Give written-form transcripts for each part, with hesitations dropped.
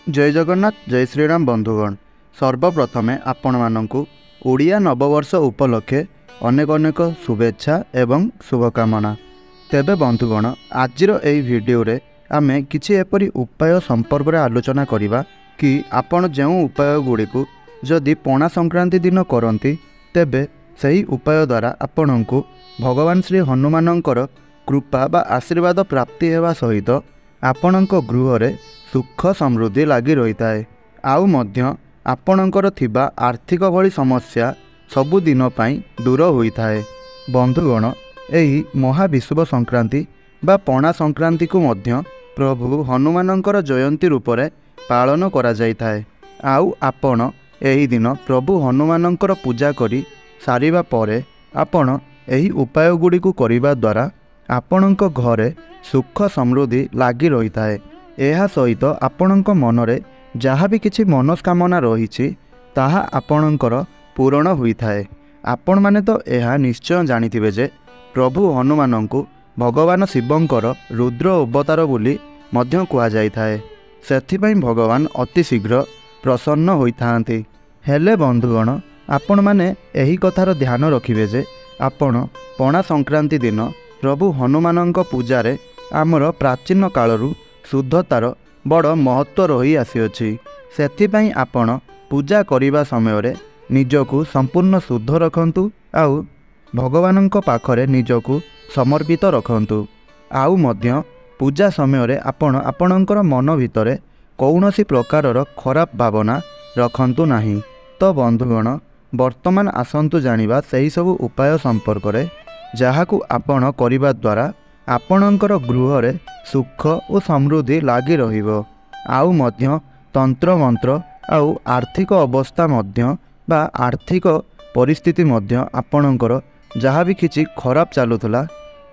जय जगन्नाथ जय श्रीराम बंधुगण सर्वप्रथमे आपण मानंकु ओडिया नववर्ष उपलक्षे अनेक अनेक शुभेच्छा एवं शुभकामना। तेबे बंधुगण आजिर एई भिडियो रे आमे किछि एपरि उपाय संपर्क रे आलोचना करिबा कि आपण जेउ उपाय गुडी को जदि पणा संक्रांति दिन करंती तेबे सही उपाय द्वारा आपणंकु भगवान श्री हनुमानंकर कृपा बा आशीर्वाद प्राप्ति हेबा सहित आपणंक गृह रे सुख समृद्धि लगी रही थाए। आउ मध्य आपणंकर थिबा आर्थिक भली समस्या सबुदिन पाई दूर होई थाए। बंधुगण एही महाविषुव संक्रांति बा पणा संक्रांति को मध्य प्रभु हनुमानंकर जयंती रूप में पालन करा जाई थाए। आउ आपण एही दिन प्रभु हनुमानंकर पूजा करी सारिबा परे आपण एही उपाय गुडी को करिबा द्वारा आपणंक घरे सुख समृद्धि लगी रही थाए। एहा सहित आपणंक मनरे जहाँ भी किछि मनस्कामना रही ताहा आपणंकर पूरण होई थाए। आपण माने तो एहा निश्चय जानिथिबे जे प्रभु हनुमानंकु भगवान शिवंकर रुद्र अवतार बोली मध्य कुआ जाई थाए। सेथिपई भगवान अति शीघ्र प्रसन्न होइथांती। हेले बंधुगण आपण माने एही कथार ध्यान रखिबे जे आपण पणा संक्रांति दिन प्रभु हनुमानंक पूजारे आमर प्राचीन कालरू शुद्धतार बड़ महत्व रही आसीअछि। सेथिपई आपण पूजा करिबा समय रे निजकु संपूर्ण शुद्ध रखंतु आउ भगवानंक पाखरे निजकु समर्पित रखंतु। आउ मध्य पूजा समय रे आपण आपणंकर मन भितरे कौनसी प्रकारर खराब भावना रखंतु नाही। तो बंधुगण वर्तमान आसंतु जानिबा सही सब उपाय संपर्क रे जाहाकु आपण करिबा द्वारा आपणंकर गृह रे सुख और समृद्धि लगी रहिबो। आउ मध्य तंत्र मंत्र आउ आर्थिक अवस्था मध्य बा आर्थिक परिस्थिति मध्य आपणंकर जहाँ भी किछि खराब चलुथला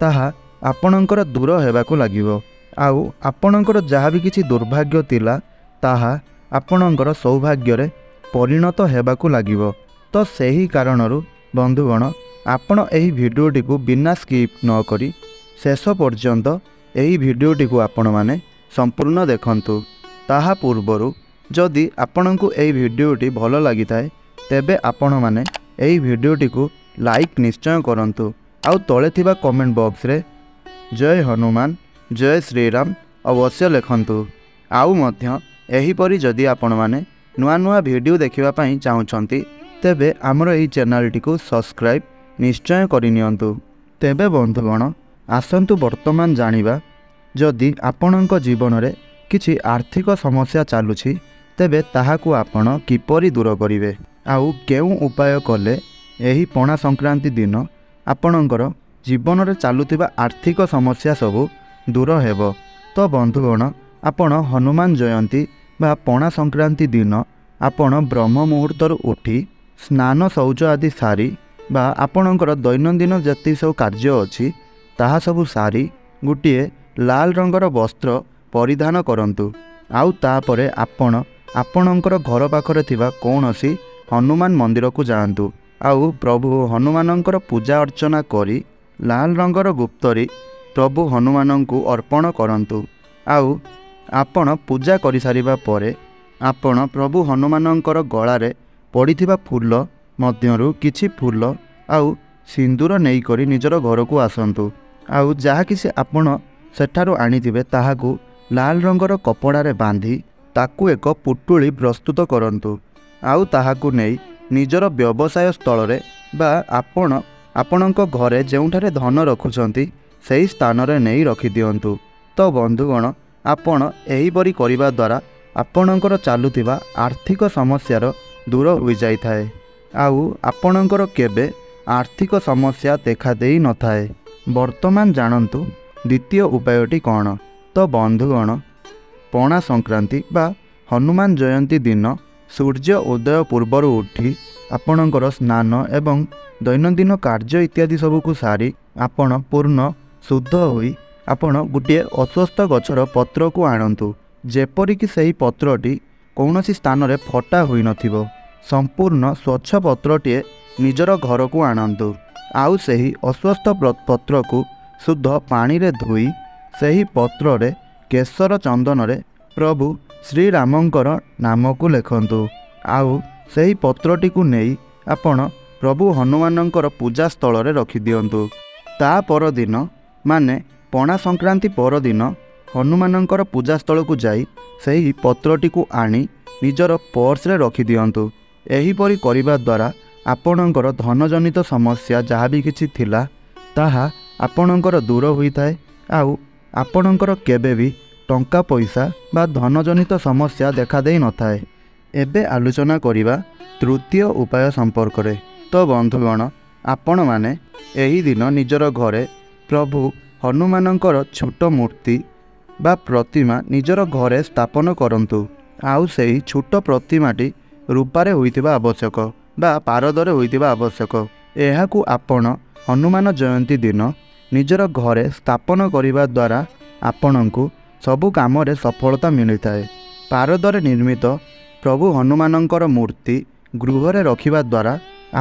ताहा आपणंकर दूर हेबाकु लागिबो। आउ आपणंकर जहाँ भी किछि दुर्भाग्य तिला ताहा आपणंकर सौभाग्य रे परिणत हेबाकु लागिबो। तो सही कारणरू बंधुगण आपण एही भिडियोटी को बिना स्किप न करी शेष पर्यंत एही भिडियोटी को आपण माने संपूर्ण देखंतु। ताहा पूर्वरु जदि आपणंकु एही भिडियोटी भल लगी थाए तेबे आपण माने एही भिडियोटी को लाइक निश्चय करंतु। आउ तळे थिबा कमेंट बॉक्स रे जय हनुमान जय श्रीराम अवश्य लिखंतु। आउ मध्य एही परि जदि आपण माने नुआ नुआ भिडियो देखिबा पई चाहुचंती तेबे हमर एही चैनलटी को सब्सक्राइब निश्चय करिनियंतु। तेबे बंधुगण आसंतु वर्तमान जानिबा जदि आपणंक जीवन रे किछि आर्थिक समस्या चालुछि तेबे ताहाकु आपण किपरि दूर करिवे आउ केउ उपाय कले एही पणा संक्रांति दिन आपणंकर जीवन रे चालुथिबा आर्थिक समस्या सबु दूर हेबो। तो बंधुगण आपण हनुमान जयंती बा पणा संक्रांति दिन आपण ब्रह्म मुहूर्तरु उठी स्नान शौच आदि सारी बा आपणंकर दैनंदिन जति सब कार्य अछि ताहा सबु सारी गोटे लाल रंगर वस्त्र परिधान करंतु। आउ तापरे आपण आपणंकर घर पाखरे थिबा कौनसी हनुमान मंदिर को जाआंतु। आउ प्रभु हनुमानंकर पूजा अर्चना करी लाल रंगर गुप्तरी प्रभु हनुमानंकु अर्पण करंतु। आउ आपण पूजा करि सारिबा परे आपण प्रभु हनुमानंकर गळारे पड़िथिबा फूल मध्यरु किछि फूल आउ सिंदूर नेई करी निजर घर को आसंतु। आउ जहाँ किसी आपण सेठारु आनिथिबे ताहाकु लाल रंगर कपड़ारे बांधी ताकु एक पुटुली प्रस्तुत करंतु। आउ ताहाकु नेई निजर व्यवसाय स्थल रे बा आपणंक घरे जेउठारे धन रखुचंती सेही स्थान रे नेई रखि दियंतु। तो बंधुगण आपण एही परि करिबा द्वारा आपणंकर चालुथिबा आर्थिक समस्यार दूर होई जाई थाए। आउ आपणंकर केबे आर्थिक समस्या देखा देई न थाए। वर्तमान जानंतु द्वितीय उपायटी कौन। तो बंधुगण पणा संक्रांति बा हनुमान जयंती दिन सूर्य उदय पूर्वर उठी आपणंकर स्नान एवं दैनंदिन कार्य इत्यादि सबको सारी आपण पूर्ण शुद्ध होई आपण गोटे अस्वस्थ गछर पत्र को आणंतु। जेपरिक सही पत्रटी कौनसी स्थान रे फटा होई नथिबो संपूर्ण स्वच्छ पत्रटीए निजर घर को आणंतु। आउ सही अस्वस्थ पत्र को शुद्ध पानी रे धोई सही पत्र रे केसर चंदन रे प्रभु ଶ୍ରୀରାମଙ୍କର ନାମକୁ ଲେଖନ୍ତୁ। ଆଉ ସେହି ପତ୍ରଟିକୁ ନେଇ ଆପଣ ପ୍ରଭୁ ହନୁମାନଙ୍କର ପୂଜା ସ୍ଥଳରେ ରଖିଦିଅନ୍ତୁ। ତା ପରଦିନ ମାନେ ପଣା ସଂକ୍ରାନ୍ତି ପରଦିନ ହନୁମାନଙ୍କର ପୂଜା ସ୍ଥଳକୁ ଯାଇ ସେହି ପତ୍ରଟିକୁ ଆଣି ନିଜର ପର୍ସରେ ରଖିଦିଅନ୍ତୁ। ଏହିପରି କରିବା ଦ୍ୱାରା ଆପଣଙ୍କର ଧନଜନିତ ସମସ୍ୟା ଯାହା ବି କିଛି ଥିଲା ତାହା ଆପଣଙ୍କର ଦୂର ହୋଇଥାଏ। ଆଉ ଆପଣଙ୍କର କେବେ ବି ଟଙ୍କା ପଇସା ବା ଧନଜନିତ ସମସ୍ୟା ଦେଖାଦେଇ ନଥାଏ। ଏବେ ଆଲୋଚନା କରିବା ତୃତୀୟ ଉପାୟ ସମ୍ପର୍କରେ। ତ ବନ୍ଧୁଗଣ, ଆପଣମାନେ ଏହି ଦିନ ନିଜର ଘରେ ପ୍ରଭୁ ହନୁମାନଙ୍କର ଛୋଟ ମୂର୍ତ୍ତି ବା ପ୍ରତିମା ନିଜର ଘରେ ସ୍ଥାପନ କରନ୍ତୁ। ଆଉ ସେହି ଛୋଟ ପ୍ରତିମାଟି ରୂପାରେ ହୋଇଥିବା ଆବଶ୍ୟକ ବା ପାରଦରେ ହୋଇଥିବା ଆବଶ୍ୟକ। ଏହାକୁ ଆପଣ ହନୁମାନ ଜୟନ୍ତୀ ଦିନ ନିଜର ଘରେ ସ୍ଥାପନ କରିବା ଦ୍ୱାରା ଆପଣଙ୍କୁ ସବୁ କାମରେ ସଫଳତା ମିଳିଥାଏ। ପାରଦରେ ନିର୍ମିତ ପ୍ରଭୁ ହନୁମାନଙ୍କର ମୂର୍ତ୍ତି ଗୃହରେ ରଖିବା ଦ୍ୱାରା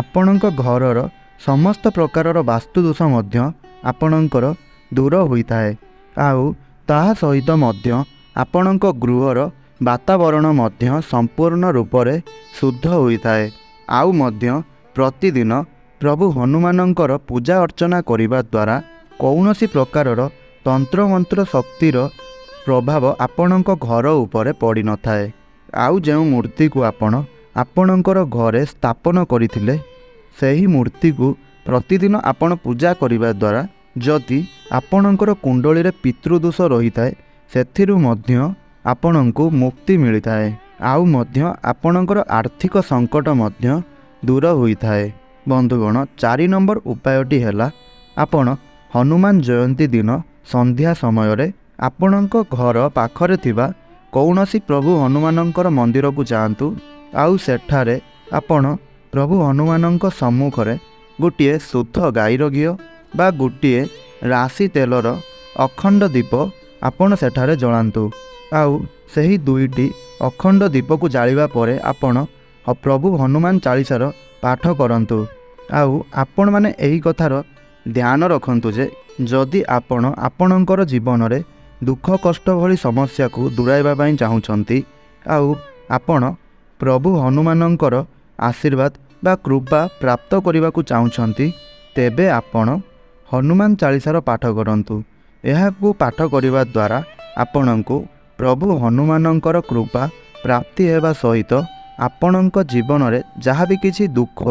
ଆପଣଙ୍କ ଘରର ସମସ୍ତ ପ୍ରକାରର ବାସ୍ତୁଦୋଷ ମଧ୍ୟ ଆପଣଙ୍କର ଦୂର ହୋଇଥାଏ। ଆଉ ତାହା ସହିତ ମଧ୍ୟ ଆପଣଙ୍କ ଗୃହର ବାତାବରଣ ମଧ୍ୟ ସମ୍ପୂର୍ଣ୍ଣ ରୂପରେ ଶୁଦ୍ଧ ହୋଇଥାଏ। ଆଉ ମଧ୍ୟ ପ୍ରତିଦିନ ପ୍ରଭୁ ହନୁମାନଙ୍କର ପୂଜା ଅର୍ଚ୍ଚନା କରିବା ଦ୍ୱାରା କୌଣସି ପ୍ରକାରର ତନ୍ତ୍ରମନ୍ତ୍ର ଶକ୍ତିର ପ୍ରଭାବ ଆପଣଙ୍କ ଘର ଉପରେ ପଡ଼ିନଥାଏ। ଆଉ ଯେଉଁ ମୂର୍ତ୍ତିକୁ ଆପଣ ଆପଣଙ୍କର ଘରେ ସ୍ଥାପନ କରିଥିଲେ ସେହି ମୂର୍ତ୍ତିକୁ ପ୍ରତିଦିନ ଆପଣ ପୂଜା କରିବା ଦ୍ୱାରା ଯଦି ଆପଣଙ୍କର କୁଣ୍ଡଳୀରେ ପିତୃଦୋଷ ରହିଥାଏ ସେଥିରୁ ମଧ୍ୟ ଆପଣଙ୍କୁ ମୁକ୍ତି ମିଳିଥାଏ। ଆଉ ମଧ୍ୟ ଆପଣଙ୍କର ଆର୍ଥିକ ସଙ୍କଟ ମଧ୍ୟ ଦୂର ହୋଇଥାଏ। ବନ୍ଧୁଗଣ, 4 ନମ୍ବର ଉପାୟଟି ହେଲା ଆପଣ ହନୁମାନ ଜୟନ୍ତୀ ଦିନ ସନ୍ଧ୍ୟା ସମୟରେ ଆପଣଙ୍କ ଘର ପାଖରେ ଥିବା କୌଣସି ପ୍ରଭୁ ହନୁମାନଙ୍କର ମନ୍ଦିରକୁ ଯାଆନ୍ତୁ। ଆଉ ସେଠାରେ ଆପଣ ପ୍ରଭୁ ହନୁମାନଙ୍କ ସମ୍ମୁଖରେ ଗୋଟିଏ ଶୁଦ୍ଧ ଗାଈର ଘିଅ ବା ଗୋଟିଏ ରାଶି ତେଲର ଅଖଣ୍ଡ ଦୀପ ଆପଣ ସେଠାରେ ଜଳାନ୍ତୁ। ଆଉ ସେହି 2ଟି ଅଖଣ୍ଡ ଦୀପକୁ ଜାଳିବା ପରେ ଆପଣ ପ୍ରଭୁ ହନୁମାନ ଚାଳିଶାର ପାଠ କରନ୍ତୁ। ଆଉ ଆପଣମାନେ ଏହି କଥାର ଧ୍ୟାନ ରଖନ୍ତୁ ଯେ ଯଦି ଆପଣ ଆପଣଙ୍କର ଜୀବନରେ ଦୁଃଖ କଷ୍ଟ ଭଳି ସମସ୍ୟାକୁ ଦୂରାଇବା ପାଇଁ ଚାହୁଁଛନ୍ତି ଆଉ ଆପଣ ପ୍ରଭୁ ହନୁମାନଙ୍କର ଆଶୀର୍ବାଦ ବା କୃପା ପ୍ରାପ୍ତ କରିବାକୁ ଚାହୁଁଛନ୍ତି ତେବେ ଆପଣ ହନୁମାନ ଚାଳିଶାର ପାଠ କରନ୍ତୁ। ଏହାକୁ ପାଠ କରିବା ଦ୍ୱାରା ଆପଣଙ୍କୁ ପ୍ରଭୁ ହନୁମାନଙ୍କର କୃପା ପ୍ରାପ୍ତି ହେବା ସହିତ ଆପଣଙ୍କ ଜୀବନରେ ଯାହା ବି କିଛି ଦୁଃଖ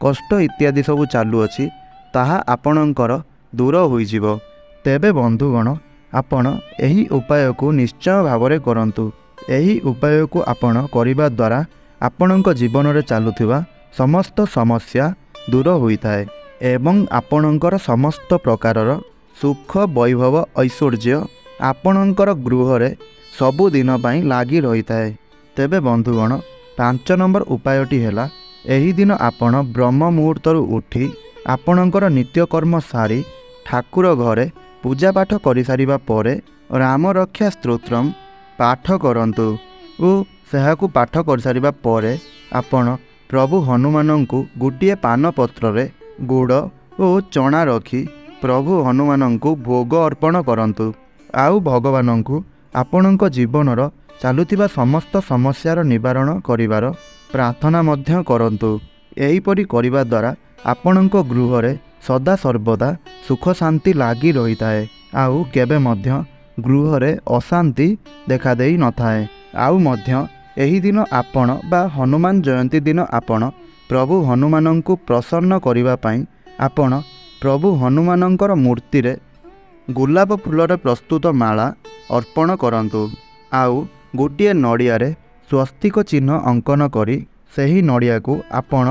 କଷ୍ଟ ଇତ୍ୟାଦି ସବୁ ଚାଲୁଅଛି ତାହା ଆପଣଙ୍କର ଦୂର ହୋଇଯିବ। ତେବେ ବନ୍ଧୁଗଣ, ଆପଣ ଏହି ଉପାୟକୁ ନିଶ୍ଚୟ ଭାବରେ କରନ୍ତୁ। ଏହି ଉପାୟକୁ ଆପଣ କରିବା ଦ୍ୱାରା ଆପଣଙ୍କ ଜୀବନରେ ଚାଲୁଥିବା ସମସ୍ତ ସମସ୍ୟା ଦୂର ହୋଇଥାଏ ଏବଂ ଆପଣଙ୍କର ସମସ୍ତ ପ୍ରକାରର ସୁଖ ବୈଭବ ଐଶ୍ୱର୍ଯ୍ୟ ଆପଣଙ୍କର ଗୃହରେ ସବୁଦିନ ପାଇଁ ଲାଗି ରହିଥାଏ। ତେବେ ବନ୍ଧୁଗଣ, 5 ନମ୍ବର ଉପାୟଟି ହେଲା ଏହି ଦିନ ଆପଣ ବ୍ରହ୍ମ ମୁହୂର୍ତ୍ତରୁ ଉଠି ଆପଣଙ୍କର ନିତ୍ୟକର୍ମ ସାରି ଠାକୁର ଘରେ ପୂଜାପାଠ କରିସାରିବା ପରେ ରାମରକ୍ଷା ସ୍ତୋତ୍ରମ୍ ପାଠ କରନ୍ତୁ ଓ ସେହାକୁ ପାଠ କରିସାରିବା ପରେ ଆପଣ ପ୍ରଭୁ ହନୁମାନଙ୍କୁ ଗୋଟିଏ ପାନପତ୍ରରେ ଗୁଡ଼ ଓ ଚଣା ରଖି ପ୍ରଭୁ ହନୁମାନଙ୍କୁ ଭୋଗ ଅର୍ପଣ କରନ୍ତୁ। ଆଉ ଭଗବାନଙ୍କୁ ଆପଣଙ୍କ ଜୀବନର ଚାଲୁଥିବା ସମସ୍ତ ସମସ୍ୟାର ନିବାରଣ କରିବାର ପ୍ରାର୍ଥନା ମଧ୍ୟ କରନ୍ତୁ। ଏହିପରି କରିବା ଦ୍ୱାରା ଆପଣଙ୍କ ଗୃହରେ ସଦାସର୍ବଦା ସୁଖ ଶାନ୍ତି ଲାଗି ରହିଥାଏ। ଆଉ କେବେ ମଧ୍ୟ ଗୃହରେ ଅଶାନ୍ତି ଦେଖାଦେଇ ନଥାଏ। ଆଉ ମଧ୍ୟ ଏହି ଦିନ ଆପଣ ବା ହନୁମାନ ଜୟନ୍ତୀ ଦିନ ଆପଣ ପ୍ରଭୁ ହନୁମାନଙ୍କୁ ପ୍ରସନ୍ନ କରିବା ପାଇଁ ଆପଣ ପ୍ରଭୁ ହନୁମାନଙ୍କର ମୂର୍ତ୍ତିରେ ଗୋଲାପ ଫୁଲରେ ପ୍ରସ୍ତୁତ ମାଳା ଅର୍ପଣ କରନ୍ତୁ। ଆଉ ଗୋଟିଏ ନଡ଼ିଆରେ ସ୍ୱସ୍ତିକ ଚିହ୍ନ ଅଙ୍କନ କରି ସେହି ନଡ଼ିଆକୁ ଆପଣ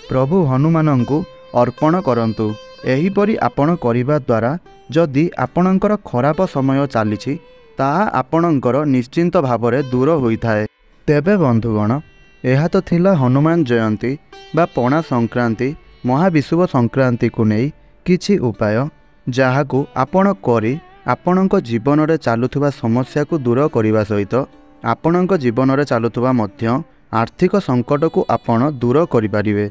ପ୍ରଭୁ ହନୁମାନଙ୍କୁ ଅର୍ପଣ କରନ୍ତୁ। ଏହିପରି ଆପଣ କରିବା ଦ୍ୱାରା ଯଦି ଆପଣଙ୍କର ଖରାପ ସମୟ ଚାଲିଛି ତାହା ଆପଣଙ୍କର ନିଶ୍ଚିନ୍ତ ଭାବରେ ଦୂର ହୋଇଥାଏ। ତେବେ ବନ୍ଧୁଗଣ, ଏହା ତ ଥିଲା ହନୁମାନ ଜୟନ୍ତୀ ବା ପଣା ସଂକ୍ରାନ୍ତି ମହାବିଷୁବ ସଂକ୍ରାନ୍ତିକୁ ନେଇ କିଛି ଉପାୟ ଯାହାକୁ ଆପଣ କରି ଆପଣଙ୍କ ଜୀବନରେ ଚାଲୁଥିବା ସମସ୍ୟାକୁ ଦୂର କରିବା ସହିତ ଆପଣଙ୍କ ଜୀବନରେ ଚାଲୁଥିବା ମଧ୍ୟ ଆର୍ଥିକ ସଙ୍କଟକୁ ଆପଣ ଦୂର କରିପାରିବେ।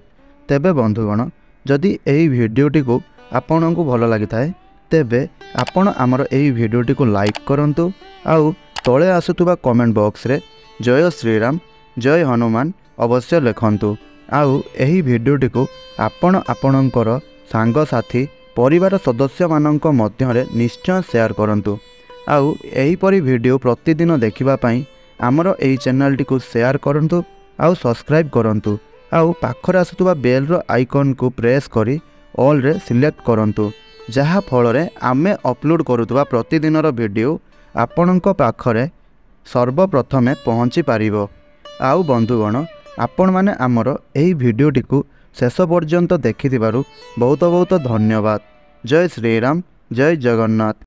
ତେବେ ବନ୍ଧୁଗଣ, ଯଦି ଏହି ଭିଡ଼ିଓଟିକୁ ଆପଣଙ୍କୁ ଭଲ ଲାଗିଥାଏ ତେବେ ଆପଣ ଆମର ଏହି ଭିଡ଼ିଓଟିକୁ ଲାଇକ୍ କରନ୍ତୁ। ଆଉ ତଳେ ଆସୁଥିବା କମେଣ୍ଟ ବକ୍ସରେ जय श्रीराम जय हनुमान अवश्य लिखंतु। आउ एही भिडियोटी को आपण आपणकर सांगसाथी परिवार सदस्य मानक मध्यरे निश्चय शेयर करंतु। आउ एहीपरि वीडियो प्रतिदिन देखिबा पई आमर एही चैनल टी को शेयर करंतु आउ सब्सक्राइब करंतु। आउ पाखरे आसुतबा बेल रो आइकन को प्रेस करी ऑल रे सिलेक्ट करंतु, जहा फल रे आमे अपलोड करुतबा प्रतिदिन रो वीडियो आपणक पाखरे सर्वप्रथमे पहुँची पारिबो। आउ बंधुगण आपण माने आमर एही भिडियोटी को शेष पर्यंत देखिथिबारु बहुत बहुत धन्यवाद। जय श्रीराम जय जगन्नाथ।